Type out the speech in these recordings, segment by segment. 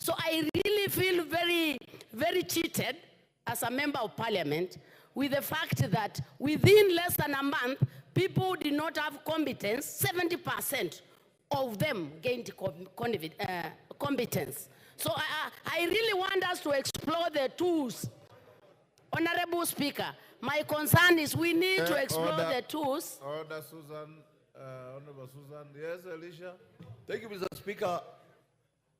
So I really feel very, very cheated as a member of parliament with the fact that within less than a month, people who did not have competence, 70% of them gained competence. So I really want us to explore the tools. Honorable Speaker, my concern is we need to explore the tools. Order, Suzanne. Honorable Suzanne. Yes, Alicia? Thank you, Mr. Speaker.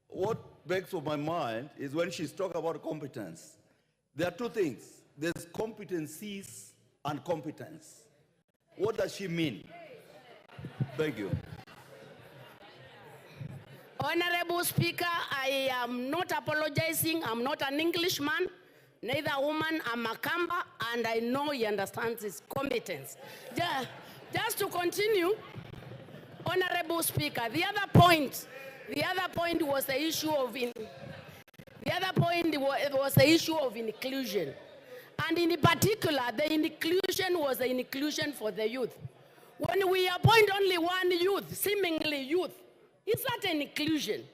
What begs on my mind is when she's talking about competence. There are two things. There's competencies and competence. What does she mean? Thank you. Honorable Speaker, I am not apologizing. I'm not an Englishman, neither a woman. I'm a Kamba, and I know he understands his competence. Just to continue, Honorable Speaker, the other point was the issue of inclusion, and in particular, the inclusion was the inclusion for the youth. When we appoint only one youth, seemingly youth, is that an inclusion?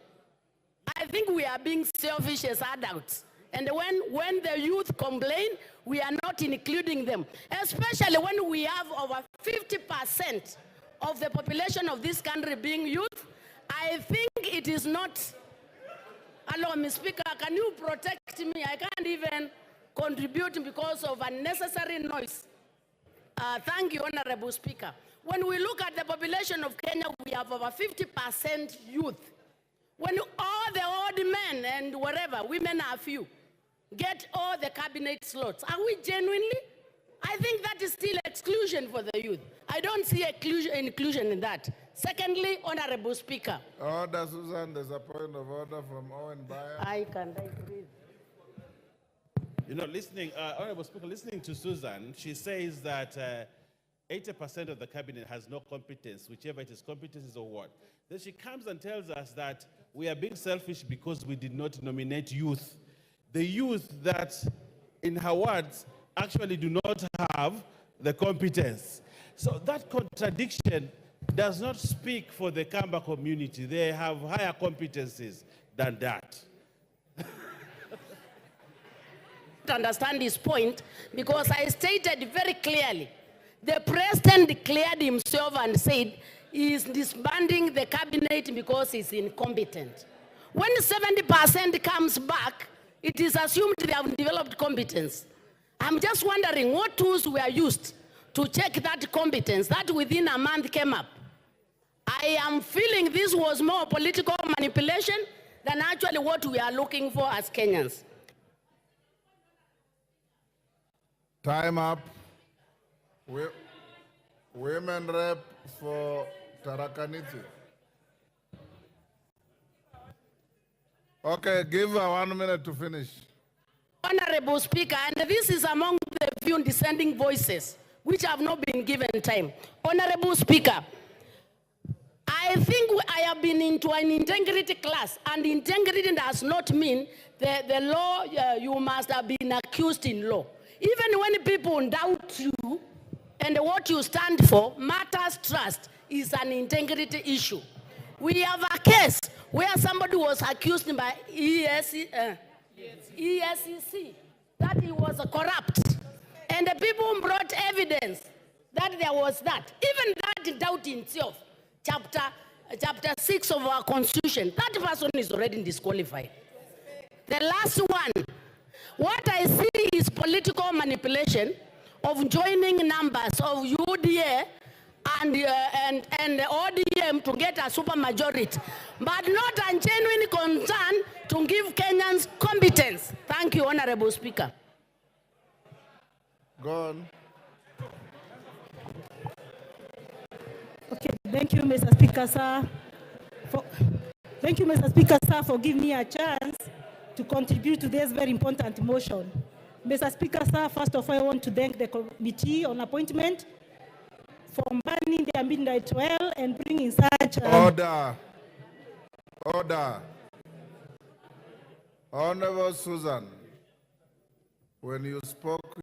I think we are being selfish as adults. And when the youth complain, we are not including them. Especially when we have over 50% of the population of this country being youth, I think it is not. Hello, Mr. Speaker, can you protect me? I can't even contribute because of unnecessary noise. Thank you, Honorable Speaker. When we look at the population of Kenya, we have over 50% youth. When all the old men and whatever, women are few, get all the cabinet slots, are we genuinely? I think that is still exclusion for the youth. I don't see inclusion in that. Secondly, Honorable Speaker. Order, Suzanne, there's a point of order from Owen Bayer. I can read. You know, Honorable Speaker, listening to Suzanne, she says that 80% of the cabinet has no competence, whichever it is, competencies or what. Then she comes and tells us that we are being selfish because we did not nominate youth. The youth that, in her words, actually do not have the competence. So that contradiction does not speak for the Kamba community. They have higher competencies than that. Understand this point because I stated very clearly. The president declared himself and said he is disbanding the cabinet because he's incompetent. When 70% comes back, it is assumed they have developed competence. I'm just wondering what tools were used to check that competence that within a month came up. I am feeling this was more political manipulation than actually what we are looking for as Kenyans. Time up. Women rep for Tarakaniti. Okay, give her 1 minute to finish. Honorable Speaker, and this is among the few dissenting voices which have not been given time. Honorable Speaker, I think I have been into an integrity class, and integrity does not mean the law, you must have been accused in law. Even when people doubt you and what you stand for, matters trust is an integrity issue. We have a case where somebody was accused by ESEC that he was corrupt. And the people brought evidence that there was that. Even that doubt in itself, chapter 6 of our constitution, that person is already disqualified. The last one, what I see is political manipulation of joining numbers of UDA and the ODM to get a supermajority, but not a genuine concern to give Kenyans competence. Thank you, Honorable Speaker. Go on. Okay, thank you, Mr. Speaker, sir. Thank you, Mr. Speaker, sir, for giving me a chance to contribute to this very important motion. Mr. Speaker, sir, first of all, I want to thank the committee on appointment for banning the midnight oil and bringing such... Order. Order. Honorable Suzanne, when you spoke